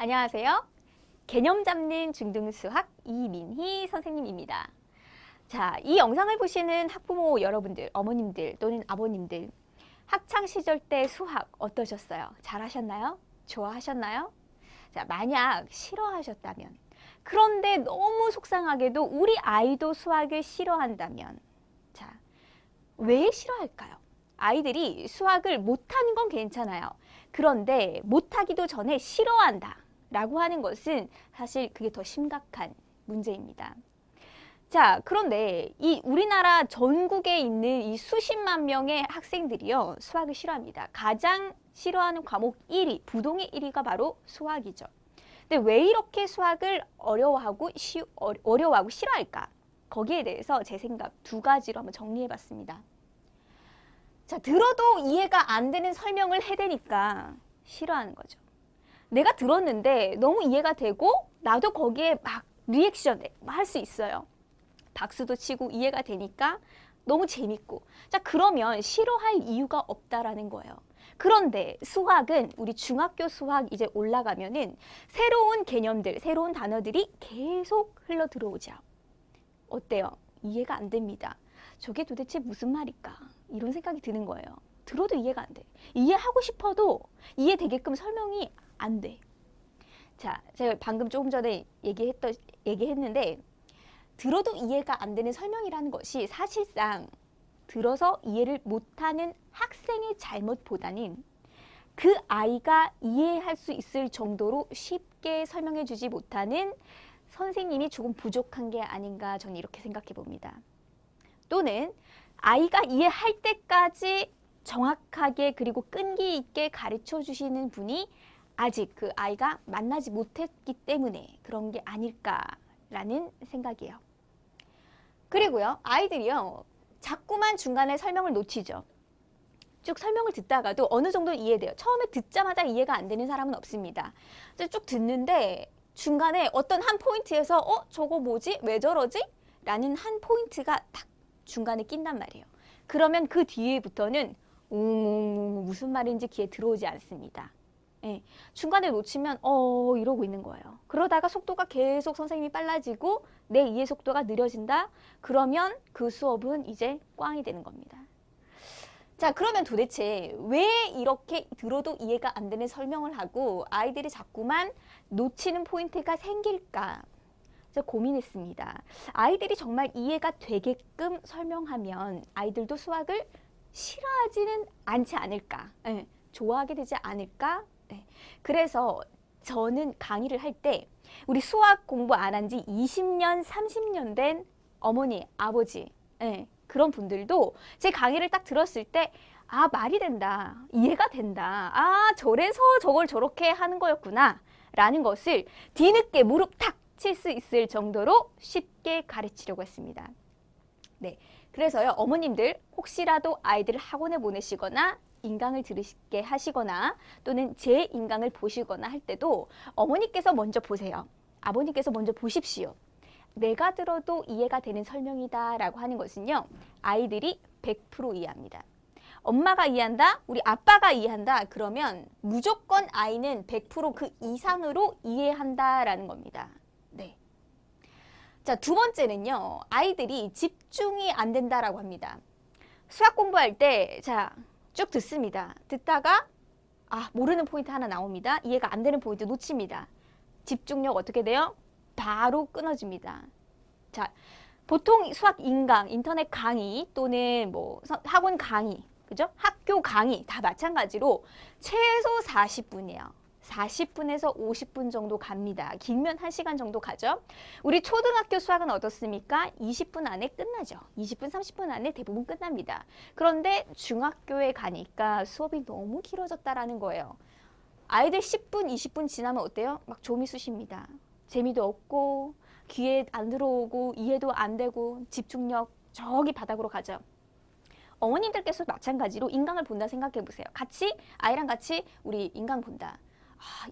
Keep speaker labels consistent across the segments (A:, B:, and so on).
A: 안녕하세요. 개념 잡는 중등수학 이민희 선생님입니다. 자, 이 영상을 보시는 학부모 여러분들, 어머님들 또는 아버님들, 학창 시절 때 수학 어떠셨어요? 잘하셨나요? 좋아하셨나요? 자, 만약 싫어하셨다면, 그런데 너무 속상하게도 우리 아이도 수학을 싫어한다면, 자, 왜 싫어할까요? 아이들이 수학을 못하는 건 괜찮아요. 그런데 못하기도 전에 싫어한다 라고 하는 것은 사실 그게 더 심각한 문제입니다. 자, 그런데 이 우리나라 전국에 있는 이 수십만 명의 학생들이요, 수학을 싫어합니다. 가장 싫어하는 과목 1위, 부동의 1위가 바로 수학이죠. 근데 왜 이렇게 수학을 어려워하고 싫어할까? 거기에 대해서 제 생각 두 가지로 한번 정리해 봤습니다. 자, 들어도 이해가 안 되는 설명을 해대니까 싫어하는 거죠. 내가 들었는데 너무 이해가 되고 나도 거기에 막 리액션 할 수 있어요. 박수도 치고 이해가 되니까 너무 재밌고. 자, 그러면 싫어할 이유가 없다라는 거예요. 그런데 수학은 우리 중학교 수학 이제 올라가면은 새로운 개념들, 새로운 단어들이 계속 흘러 들어오죠. 어때요? 이해가 안 됩니다. 저게 도대체 무슨 말일까? 이런 생각이 드는 거예요. 들어도 이해가 안 돼. 이해하고 싶어도 이해되게끔 설명이 안 돼. 자, 제가 방금 조금 전에 얘기했는데 들어도 이해가 안 되는 설명이라는 것이 사실상 들어서 이해를 못하는 학생의 잘못보다는 그 아이가 이해할 수 있을 정도로 쉽게 설명해 주지 못하는 선생님이 조금 부족한 게 아닌가 저는 이렇게 생각해 봅니다. 또는 아이가 이해할 때까지 정확하게 그리고 끈기 있게 가르쳐 주시는 분이 아직 그 아이가 만나지 못했기 때문에 그런 게 아닐까라는 생각이에요. 그리고요, 아이들이요, 자꾸만 중간에 설명을 놓치죠. 쭉 설명을 듣다가도 어느 정도 이해돼요. 처음에 듣자마자 이해가 안 되는 사람은 없습니다. 쭉 듣는데 중간에 어떤 한 포인트에서 저거 뭐지? 왜 저러지? 라는 한 포인트가 딱 중간에 낀단 말이에요. 그러면 그 뒤에부터는 무슨 말인지 귀에 들어오지 않습니다. 예, 중간에 놓치면 이러고 있는 거예요. 그러다가 속도가 계속 선생님이 빨라지고 내 이해 속도가 느려진다. 그러면 그 수업은 이제 꽝이 되는 겁니다. 자, 그러면 도대체 왜 이렇게 들어도 이해가 안 되는 설명을 하고 아이들이 자꾸만 놓치는 포인트가 생길까? 제가 고민했습니다. 아이들이 정말 이해가 되게끔 설명하면 아이들도 수학을 싫어하지는 않지 않을까? 네, 좋아하게 되지 않을까? 네. 그래서 저는 강의를 할 때 우리 수학 공부 안 한 지 20년, 30년 된 어머니, 아버지, 네, 그런 분들도 제 강의를 딱 들었을 때 말이 된다, 이해가 된다, 저래서 저걸 저렇게 하는 거였구나 라는 것을 뒤늦게 무릎 탁 칠 수 있을 정도로 쉽게 가르치려고 했습니다. 네, 그래서요, 어머님들 혹시라도 아이들을 학원에 보내시거나 인강을 들으시게 하시거나 또는 제 인강을 보시거나 할 때도 어머니께서 먼저 보세요. 아버님께서 먼저 보십시오. 내가 들어도 이해가 되는 설명이다 라고 하는 것은요, 아이들이 100% 이해합니다. 엄마가 이해한다? 우리 아빠가 이해한다? 그러면 무조건 아이는 100% 그 이상으로 이해한다라는 겁니다. 네. 자, 두 번째는요, 아이들이 집중이 안 된다라고 합니다. 수학 공부할 때, 자, 쭉 듣습니다. 듣다가, 모르는 포인트 하나 나옵니다. 이해가 안 되는 포인트 놓칩니다. 집중력 어떻게 돼요? 바로 끊어집니다. 자, 보통 수학 인강, 인터넷 강의 또는 뭐 학원 강의, 그죠? 학교 강의 다 마찬가지로 최소 40분이에요. 40분에서 50분 정도 갑니다. 길면 1시간 정도 가죠. 우리 초등학교 수학은 어떻습니까? 20분 안에 끝나죠. 20분, 30분 안에 대부분 끝납니다. 그런데 중학교에 가니까 수업이 너무 길어졌다라는 거예요. 아이들 10분, 20분 지나면 어때요? 막 좀이 쑤십니다. 재미도 없고 귀에 안 들어오고 이해도 안 되고 집중력 저기 바닥으로 가죠. 어머님들께서 마찬가지로 인강을 본다 생각해 보세요. 아이랑 같이 우리 인강 본다.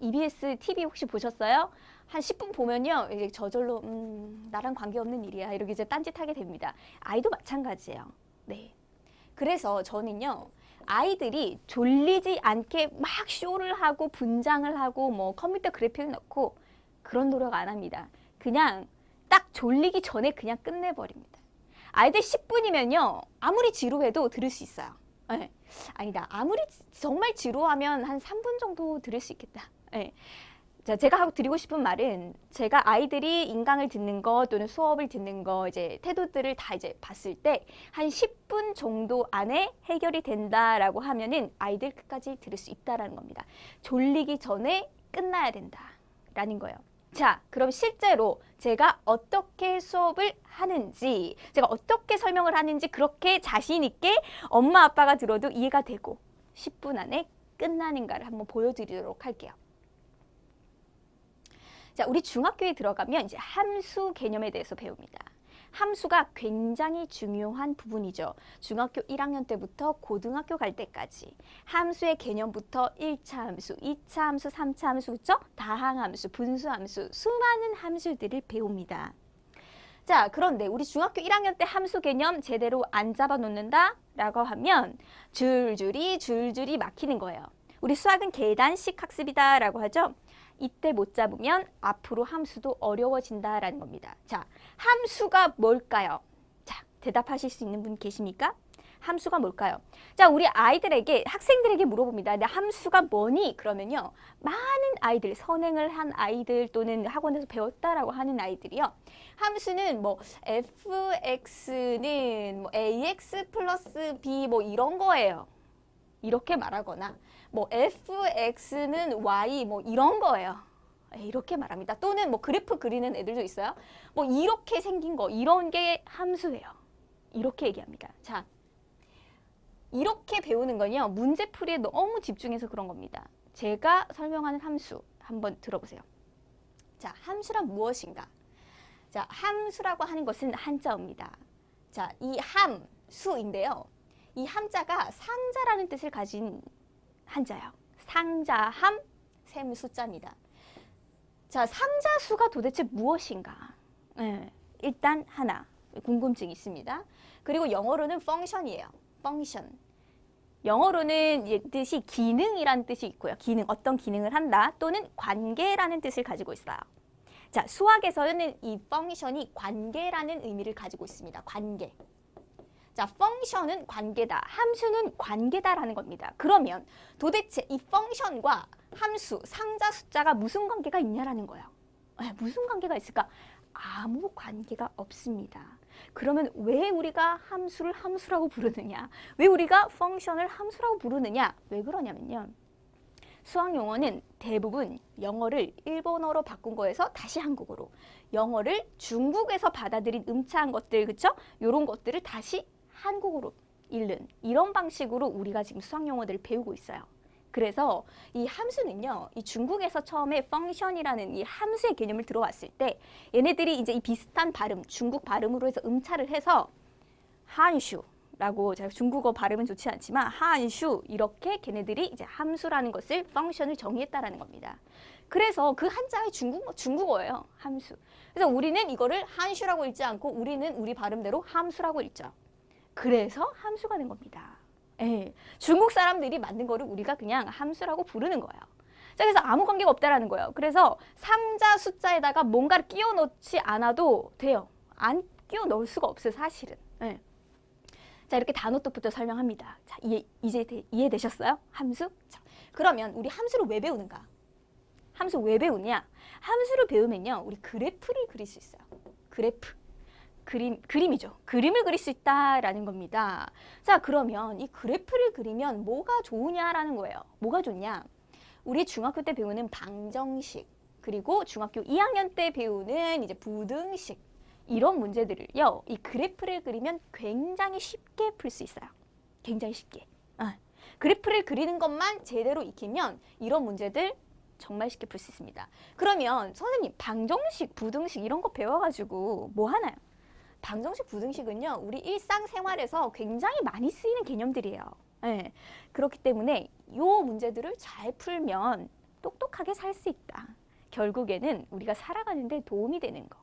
A: EBS TV 혹시 보셨어요? 한 10분 보면요, 이제 저절로 나랑 관계없는 일이야 이렇게 이제 딴짓하게 됩니다. 아이도 마찬가지예요. 네. 그래서 저는요, 아이들이 졸리지 않게 막 쇼를 하고 분장을 하고 뭐 컴퓨터 그래픽을 넣고 그런 노력 안 합니다. 그냥 딱 졸리기 전에 그냥 끝내버립니다. 아이들 10분이면요. 아무리 지루해도 들을 수 있어요. 네. 아니다. 아무리 정말 지루하면 한 3분 정도 들을 수 있겠다. 네. 자, 제가 하고 드리고 싶은 말은 제가 아이들이 인강을 듣는 거 또는 수업을 듣는 거 이제 태도들을 다 이제 봤을 때 한 10분 정도 안에 해결이 된다라고 하면은 아이들 끝까지 들을 수 있다라는 겁니다. 졸리기 전에 끝나야 된다라는 거예요. 자, 그럼 실제로 제가 어떻게 수업을 하는지, 제가 어떻게 설명을 하는지 그렇게 자신 있게 엄마 아빠가 들어도 이해가 되고 10분 안에 끝나는가를 한번 보여드리도록 할게요. 자, 우리 중학교에 들어가면 이제 함수 개념에 대해서 배웁니다. 함수가 굉장히 중요한 부분이죠. 중학교 1학년 때부터 고등학교 갈 때까지 함수의 개념부터 1차 함수, 2차 함수, 3차 함수, 그렇죠? 다항함수, 분수함수, 수많은 함수들을 배웁니다. 자, 그런데 우리 중학교 1학년 때 함수 개념 제대로 안 잡아놓는다 라고 하면 줄줄이 막히는 거예요. 우리 수학은 계단식 학습이다 라고 하죠. 이때 못 잡으면 앞으로 함수도 어려워진다라는 겁니다. 자, 함수가 뭘까요? 자, 대답하실 수 있는 분 계십니까? 함수가 뭘까요? 자, 우리 아이들에게, 학생들에게 물어봅니다. 근데 함수가 뭐니? 그러면요. 많은 아이들, 선행을 한 아이들 또는 학원에서 배웠다라고 하는 아이들이요. 함수는 뭐 fx는 뭐 ax 플러스 b 뭐 이런 거예요. 이렇게 말하거나 뭐 fx는 y 뭐 이런 거예요. 이렇게 말합니다. 또는 뭐 그래프 그리는 애들도 있어요. 뭐 이렇게 생긴 거 이런 게 함수예요. 이렇게 얘기합니다. 자, 이렇게 배우는 건요. 문제풀이에 너무 집중해서 그런 겁니다. 제가 설명하는 함수 한번 들어보세요. 자, 함수란 무엇인가? 자, 함수라고 하는 것은 한자어입니다. 자, 이 함수인데요. 이 함자가 상자라는 뜻을 가진 한자예요. 상자함, 셈, 숫자입니다. 자, 상자수가 도대체 무엇인가? 일단 하나, 궁금증이 있습니다. 그리고 영어로는 function이에요. function. 영어로는 뜻이 기능이라는 뜻이 있고요. 기능, 어떤 기능을 한다 또는 관계라는 뜻을 가지고 있어요. 자, 수학에서는 이 function이 관계라는 의미를 가지고 있습니다. 관계. 자, function은 관계다, 함수는 관계다라는 겁니다. 그러면 도대체 이 function과 함수, 상자 숫자가 무슨 관계가 있냐라는 거예요. 무슨 관계가 있을까? 아무 관계가 없습니다. 그러면 왜 우리가 함수를 함수라고 부르느냐? 왜 우리가 function을 함수라고 부르느냐? 왜 그러냐면요. 수학 용어는 대부분 영어를 일본어로 바꾼 거에서 다시 한국어로, 영어를 중국에서 받아들인 음차한 것들, 그쵸? 이런 것들을 다시 한국어로 읽는 이런 방식으로 우리가 지금 수학 용어들을 배우고 있어요. 그래서 이 함수는요, 이 중국에서 처음에 function이라는 이 함수의 개념을 들어왔을 때 얘네들이 이제 이 비슷한 발음, 중국 발음으로 해서 음차를 해서 한슈라고, 제가 중국어 발음은 좋지 않지만 한슈, 이렇게 걔네들이 이제 함수라는 것을 function을 정의했다라는 겁니다. 그래서 그 한자의 중국어예요, 함수. 그래서 우리는 이거를 한슈라고 읽지 않고 우리는 우리 발음대로 함수라고 읽죠. 그래서 함수가 된 겁니다. 중국 사람들이 만든 거를 우리가 그냥 함수라고 부르는 거예요. 자, 그래서 아무 관계가 없다라는 거예요. 그래서 상자 숫자에다가 뭔가를 끼워 넣지 않아도 돼요. 안 끼워 넣을 수가 없어요, 사실은. 자, 이렇게 단어부터 설명합니다. 자, 이제 이해되셨어요? 함수? 자, 그러면 우리 함수를 왜 배우는가? 함수 왜 배우냐? 함수를 배우면요, 우리 그래프를 그릴 수 있어요. 그래프. 그림이죠. 그림을 그릴 수 있다라는 겁니다. 자, 그러면 이 그래프를 그리면 뭐가 좋으냐라는 거예요. 뭐가 좋냐? 우리 중학교 때 배우는 방정식, 그리고 중학교 2학년 때 배우는 이제 부등식, 이런 문제들을요, 이 그래프를 그리면 굉장히 쉽게 풀 수 있어요. 굉장히 쉽게. 그래프를 그리는 것만 제대로 익히면 이런 문제들 정말 쉽게 풀 수 있습니다. 그러면 선생님, 방정식, 부등식 이런 거 배워가지고 뭐 하나요? 방정식, 부등식은요, 우리 일상생활에서 굉장히 많이 쓰이는 개념들이에요. 그렇기 때문에 이 문제들을 잘 풀면 똑똑하게 살 수 있다. 결국에는 우리가 살아가는 데 도움이 되는 거.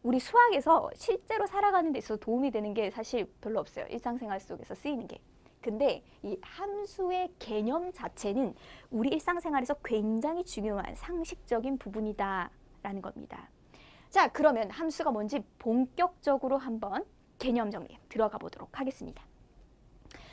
A: 우리 수학에서 실제로 살아가는 데 있어서 도움이 되는 게 사실 별로 없어요. 일상생활 속에서 쓰이는 게. 근데 이 함수의 개념 자체는 우리 일상생활에서 굉장히 중요한 상식적인 부분이다라는 겁니다. 자, 그러면 함수가 뭔지 본격적으로 한번 개념 정리 들어가 보도록 하겠습니다.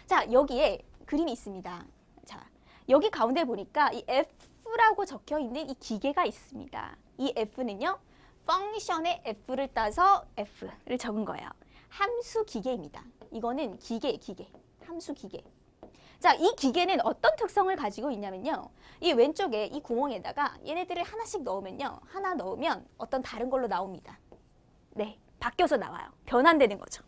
A: 자, 여기에 그림이 있습니다. 자, 여기 가운데 보니까 이 F라고 적혀 있는 이 기계가 있습니다. 이 F는요, 펑션의 F를 따서 F를 적은 거예요. 함수 기계입니다. 이거는 기계, 함수 기계. 자, 이 기계는 어떤 특성을 가지고 있냐면요. 이 왼쪽에 이 구멍에다가 얘네들을 하나씩 넣으면요. 하나 넣으면 어떤 다른 걸로 나옵니다. 네, 바뀌어서 나와요. 변환되는 거죠.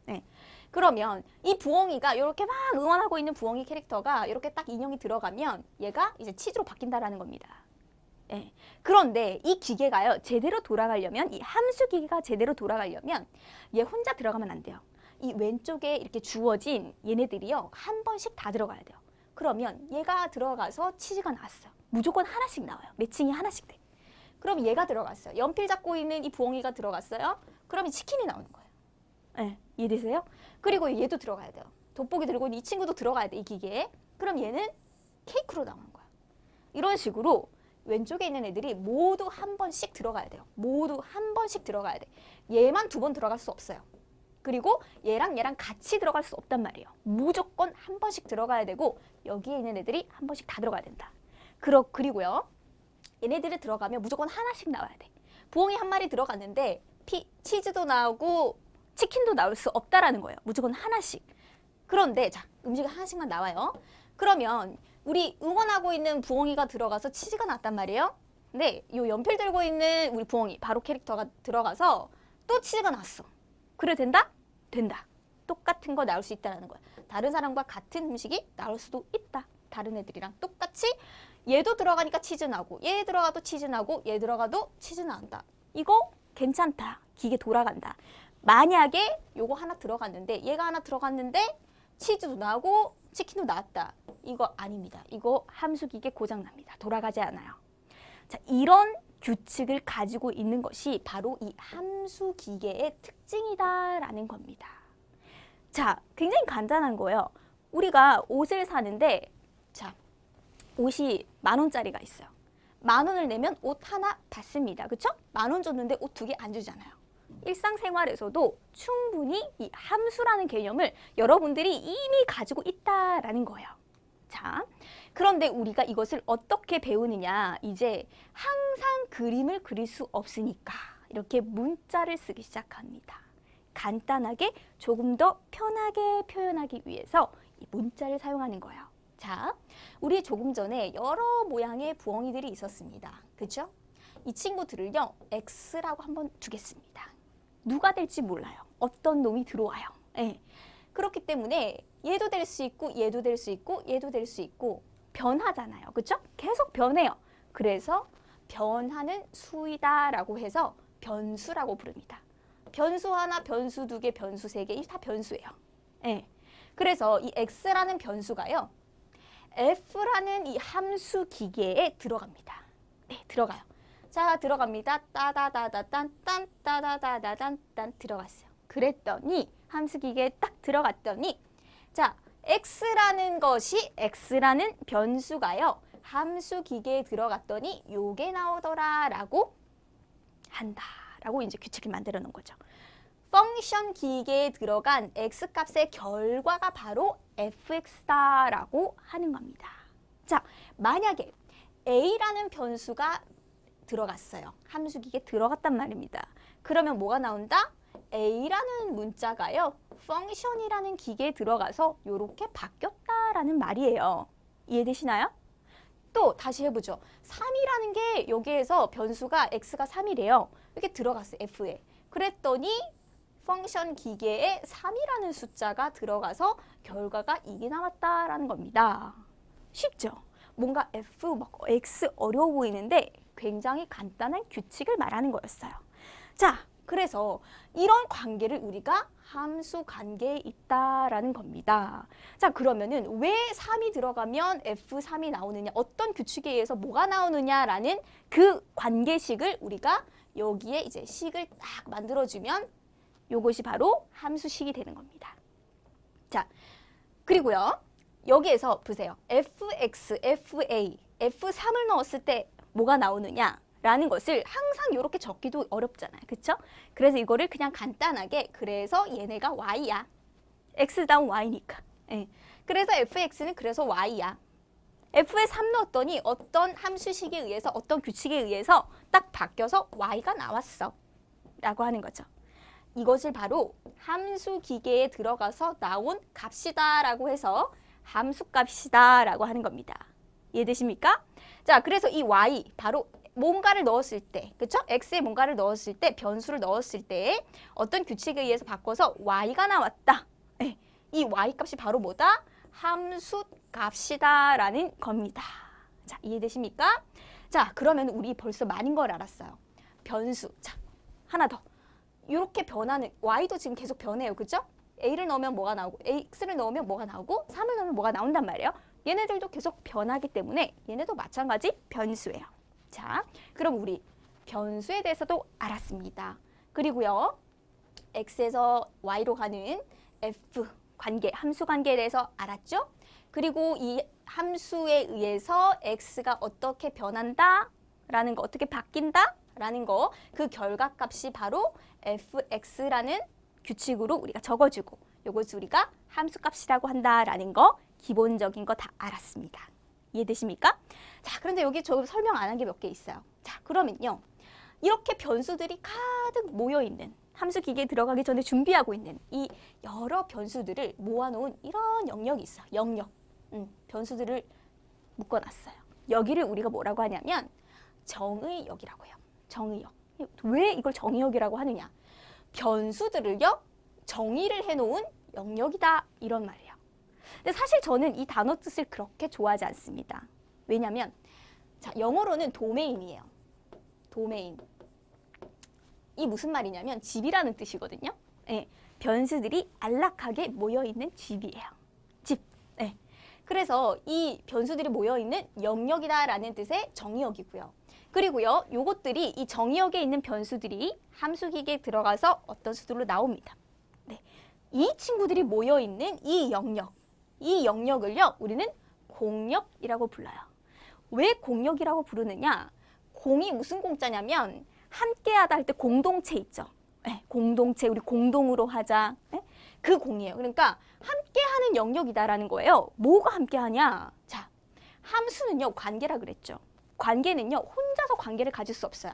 A: 네. 그러면 이 부엉이가 이렇게 막 응원하고 있는 부엉이 캐릭터가 이렇게 딱 인형이 들어가면 얘가 이제 치즈로 바뀐다라는 겁니다. 네. 그런데 이 기계가요. 제대로 돌아가려면, 이 함수 기계가 제대로 돌아가려면 얘 혼자 들어가면 안 돼요. 이 왼쪽에 이렇게 주어진 얘네들이요. 한 번씩 다 들어가야 돼요. 그러면 얘가 들어가서 치즈가 나왔어요. 무조건 하나씩 나와요. 매칭이 하나씩 돼. 그럼 얘가 들어갔어요. 연필 잡고 있는 이 부엉이가 들어갔어요. 그러면 치킨이 나오는 거예요. 네, 이해되세요? 그리고 얘도 들어가야 돼요. 돋보기 들고 있는 이 친구도 들어가야 돼, 이 기계에. 그럼 얘는 케이크로 나오는 거야. 이런 식으로 왼쪽에 있는 애들이 모두 한 번씩 들어가야 돼요. 모두 한 번씩 들어가야 돼. 얘만 2번 들어갈 수 없어요. 그리고 얘랑 같이 들어갈 수 없단 말이에요. 무조건 한 번씩 들어가야 되고 여기에 있는 애들이 한 번씩 다 들어가야 된다. 그리고요. 얘네들이 들어가면 무조건 하나씩 나와야 돼. 부엉이 한 마리 들어갔는데 치즈도 나오고 치킨도 나올 수 없다라는 거예요. 무조건 하나씩. 그런데 자, 음식이 하나씩만 나와요. 그러면 우리 응원하고 있는 부엉이가 들어가서 치즈가 났단 말이에요. 근데 이 연필 들고 있는 우리 부엉이, 바로 캐릭터가 들어가서 또 치즈가 났어. 그래 된다? 된다. 똑같은 거 나올 수 있다는 거야. 다른 사람과 같은 음식이 나올 수도 있다. 다른 애들이랑 똑같이 얘도 들어가니까 치즈 나고, 얘 들어가도 치즈 나고, 얘 들어가도 치즈 나온다. 이거 괜찮다. 기계 돌아간다. 만약에 요거 하나 들어갔는데, 얘가 하나 들어갔는데 치즈도 나고 치킨도 나왔다. 이거 아닙니다. 이거 함수 기계 고장 납니다. 돌아가지 않아요. 자, 이런 규칙을 가지고 있는 것이 바로 이 함수 기계의 특징이다라는 겁니다. 자, 굉장히 간단한 거예요. 우리가 옷을 사는데, 자, 옷이 10,000원짜리가 있어요. 10,000원을 내면 옷 하나 받습니다. 그쵸? 10,000원 줬는데 옷 2개 안 주잖아요. 일상생활에서도 충분히 이 함수라는 개념을 여러분들이 이미 가지고 있다라는 거예요. 자, 그런데 우리가 이것을 어떻게 배우느냐, 이제 항상 그림을 그릴 수 없으니까 이렇게 문자를 쓰기 시작합니다. 간단하게 조금 더 편하게 표현하기 위해서 이 문자를 사용하는 거예요. 자, 우리 조금 전에 여러 모양의 부엉이들이 있었습니다. 그렇죠? 이 친구들을요, X라고 한번 두겠습니다. 누가 될지 몰라요. 어떤 놈이 들어와요. 네. 그렇기 때문에 얘도 될 수 있고, 얘도 될 수 있고, 얘도 될 수 있고, 변하잖아요. 그렇죠? 계속 변해요. 그래서 변하는 수이다라고 해서 변수라고 부릅니다. 변수 하나, 변수 2개, 변수 3개, 이게 다 변수예요. 네. 그래서 이 X라는 변수가요, F라는 이 함수 기계에 들어갑니다. 네, 들어가요. 자, 들어갑니다. 따다다다단, 딴, 따다다다단, 딴 들어갔어요. 그랬더니 함수 기계에 딱 들어갔더니, 자, X라는 것이, X라는 변수가요, 함수 기계에 들어갔더니 요게 나오더라라고 한다라고 이제 규칙을 만들어 놓은 거죠. 펑션 기계에 들어간 X값의 결과가 바로 fx다라고 하는 겁니다. 자, 만약에 A라는 변수가 들어갔어요. 함수 기계에 들어갔단 말입니다. 그러면 뭐가 나온다? A라는 문자가요, 펑션이라는 기계에 들어가서 이렇게 바뀌었다라는 말이에요. 이해되시나요? 또 다시 해보죠. 3이라는 게 여기에서 변수가 x가 3이래요. 이렇게 들어갔어요. f에. 그랬더니 펑션 기계에 3이라는 숫자가 들어가서 결과가 이게 나왔다라는 겁니다. 쉽죠? 뭔가 f, x 어려워 보이는데 굉장히 간단한 규칙을 말하는 거였어요. 자, 그래서 이런 관계를 우리가 함수 관계에 있다라는 겁니다. 자, 그러면은 왜 3이 들어가면 F3이 나오느냐, 어떤 규칙에 의해서 뭐가 나오느냐라는 그 관계식을 우리가 여기에 이제 식을 딱 만들어주면 요것이 바로 함수식이 되는 겁니다. 자, 그리고요. 여기에서 보세요. fx, fa, f3을 넣었을 때 뭐가 나오느냐라는 것을 항상 이렇게 적기도 어렵잖아요. 그쵸? 그래서 이거를 그냥 간단하게 그래서 얘네가 y야. x 다운 y니까. 예. 그래서 fx는 그래서 y야. f에 3 넣었더니 어떤 함수식에 의해서 어떤 규칙에 의해서 딱 바뀌어서 y가 나왔어. 라고 하는 거죠. 이것을 바로 함수 기계에 들어가서 나온 값이다 라고 해서 함수값이다 라고 하는 겁니다. 이해되십니까? 자, 그래서 이 y 바로 뭔가를 넣었을 때, 그쵸? x에 뭔가를 넣었을 때, 변수를 넣었을 때 어떤 규칙에 의해서 바꿔서 y가 나왔다. 네, 이 y 값이 바로 뭐다? 함수값이다 라는 겁니다. 자, 이해되십니까? 자, 그러면 우리 벌써 많은 걸 알았어요. 변수. 자, 하나 더. 이렇게 변하는 y도 지금 계속 변해요. 그죠? a를 넣으면 뭐가 나오고 x를 넣으면 뭐가 나오고 3을 넣으면 뭐가 나온단 말이에요. 얘네들도 계속 변하기 때문에 얘네도 마찬가지 변수예요. 자, 그럼 우리 변수에 대해서도 알았습니다. 그리고요. x에서 y로 가는 f 관계, 함수 관계에 대해서 알았죠? 그리고 이 함수에 의해서 x가 어떻게 변한다? 라는 거, 어떻게 바뀐다? 라는 거, 그 결과값이 바로 fx라는 규칙으로 우리가 적어주고 요것을 우리가 함수값이라고 한다라는 거 기본적인 거 다 알았습니다. 이해되십니까? 자, 그런데 여기 저 설명 안 한 게 몇 개 있어요. 자, 그러면요. 이렇게 변수들이 가득 모여있는 함수 기계에 들어가기 전에 준비하고 있는 이 여러 변수들을 모아놓은 이런 영역이 있어요. 영역. 변수들을 묶어놨어요. 여기를 우리가 뭐라고 하냐면 정의역이라고 해요. 정의역. 왜 이걸 정의역이라고 하느냐? 변수들을요, 정의를 해놓은 영역이다 이런 말이에요. 근데 사실 저는 이 단어 뜻을 그렇게 좋아하지 않습니다. 왜냐면 자, 영어로는 도메인이에요. 도메인. 이 무슨 말이냐면 집이라는 뜻이거든요. 예, 변수들이 안락하게 모여있는 집이에요. 집. 예. 그래서 이 변수들이 모여있는 영역이다라는 뜻의 정의역이고요. 그리고요, 요것들이 이 정의역에 있는 변수들이 함수기계에 들어가서 어떤 수들로 나옵니다. 네. 이 친구들이 모여있는 이 영역, 이 영역을요, 우리는 공역이라고 불러요. 왜 공역이라고 부르느냐? 공이 무슨 공자냐면 함께하다 할 때 공동체 있죠. 네, 공동체, 우리 공동으로 하자. 네? 그 공이에요. 그러니까 함께하는 영역이다라는 거예요. 뭐가 함께하냐? 자, 함수는요, 관계라 그랬죠. 관계는요, 혼자서 관계를 가질 수 없어요.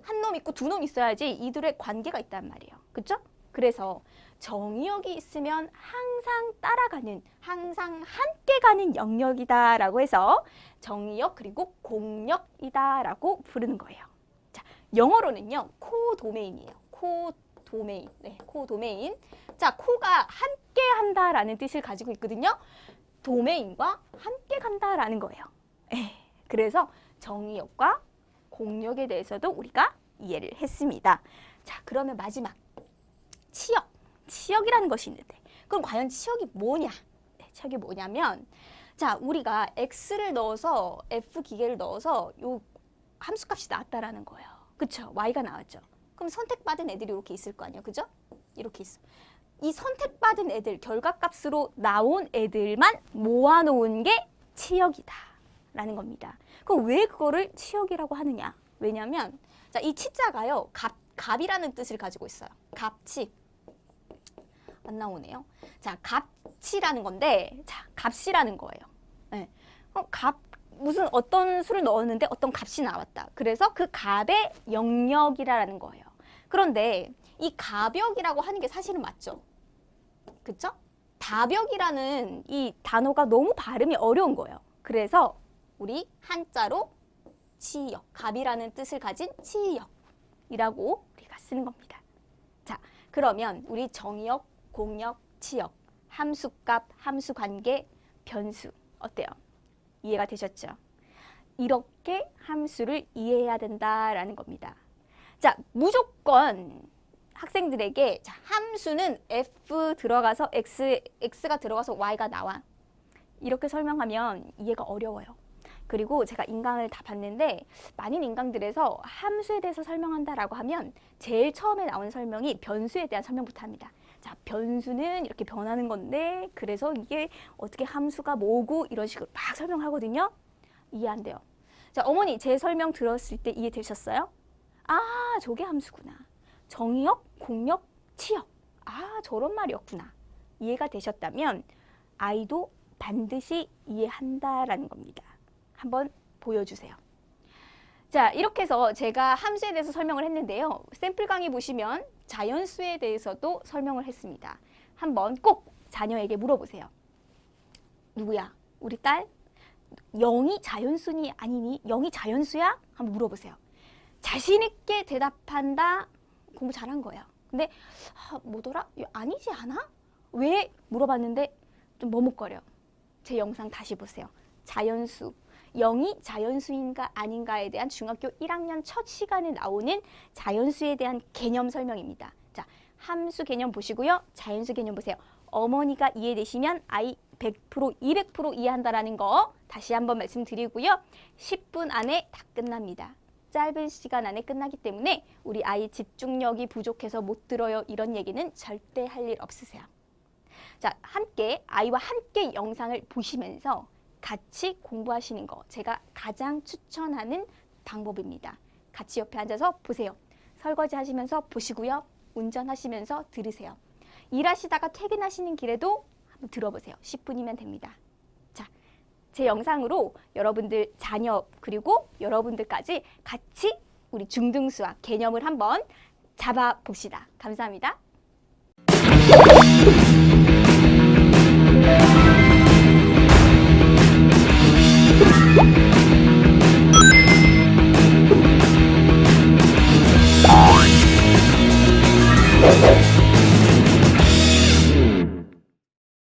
A: 한 놈 있고 두 놈 있어야지 이들의 관계가 있단 말이에요. 그렇죠? 그래서 정의역이 있으면 항상 따라가는, 항상 함께 가는 영역이다라고 해서 정의역 그리고 공역이다라고 부르는 거예요. 자, 영어로는요, 코도메인이에요. 코도메인. 네, 코도메인. 자, 코가 함께 한다라는 뜻을 가지고 있거든요. 도메인과 함께 간다라는 거예요. 그래서 정의역과 공역에 대해서도 우리가 이해를 했습니다. 자, 그러면 마지막 치역. 치역이라는 것이 있는데 그럼 과연 치역이 뭐냐? 네, 치역이 뭐냐면 자, 우리가 x를 넣어서 f 기계를 넣어서 요 함수값이 나왔다라는 거예요. 그쵸? y가 나왔죠. 그럼 선택받은 애들이 이렇게 있을 거 아니에요. 그죠? 이렇게 있어. 이 선택받은 애들, 결과값으로 나온 애들만 모아놓은 게 치역이다 라는 겁니다. 그럼 왜 그거를 치역이라고 하느냐? 왜냐면 자, 이 치자가요, 값이라는 뜻을 가지고 있어요. 값치. 안 나오네요. 자, 값이라는 건데, 자, 값이라는 거예요. 네. 무슨 어떤 수를 넣었는데 어떤 값이 나왔다. 그래서 그 값의 영역이라는 거예요. 그런데 이 가벽이라고 하는 게 사실은 맞죠? 그쵸? 다벽이라는 이 단어가 너무 발음이 어려운 거예요. 그래서 우리 한자로 치역, 값이라는 뜻을 가진 치역이라고 우리가 쓰는 겁니다. 자, 그러면 우리 정의역, 공역, 치역, 함수값, 함수관계, 변수 어때요? 이해가 되셨죠? 이렇게 함수를 이해해야 된다라는 겁니다. 자, 무조건 학생들에게 자, 함수는 f 들어가서 x가 들어가서 y가 나와. 이렇게 설명하면 이해가 어려워요. 그리고 제가 인강을 다 봤는데 많은 인강들에서 함수에 대해서 설명한다라고 하면 제일 처음에 나오는 설명이 변수에 대한 설명부터 합니다. 자, 변수는 이렇게 변하는 건데 그래서 이게 어떻게 함수가 뭐고 이런 식으로 막 설명하거든요. 이해 안 돼요. 자, 어머니 제 설명 들었을 때 이해되셨어요? 아, 저게 함수구나. 정의역, 공역, 치역. 아, 저런 말이었구나. 이해가 되셨다면 아이도 반드시 이해한다라는 겁니다. 한번 보여주세요. 자, 이렇게 해서 제가 함수에 대해서 설명을 했는데요. 샘플 강의 보시면 자연수에 대해서도 설명을 했습니다. 한번 꼭 자녀에게 물어보세요. 누구야? 우리 딸? 0이 자연수니 아니니? 0이 자연수야? 한번 물어보세요. 자신 있게 대답한다. 공부 잘한 거예요. 근데 뭐더라? 아니지 않아? 왜? 물어봤는데 좀 머뭇거려. 제 영상 다시 보세요. 자연수. 0이 자연수인가 아닌가에 대한 중학교 1학년 첫 시간에 나오는 자연수에 대한 개념 설명입니다. 자, 함수 개념 보시고요. 자연수 개념 보세요. 어머니가 이해되시면 아이 100% 200% 이해한다라는 거 다시 한번 말씀드리고요. 10분 안에 다 끝납니다. 짧은 시간 안에 끝나기 때문에 우리 아이 집중력이 부족해서 못 들어요. 이런 얘기는 절대 할 일 없으세요. 자, 아이와 함께 영상을 보시면서 같이 공부하시는 거 제가 가장 추천하는 방법입니다. 같이 옆에 앉아서 보세요. 설거지 하시면서 보시고요. 운전하시면서 들으세요. 일하시다가 퇴근하시는 길에도 한번 들어보세요. 10분이면 됩니다. 자, 제 영상으로 여러분들 자녀 그리고 여러분들까지 같이 우리 중등수학 개념을 한번 잡아봅시다. 감사합니다.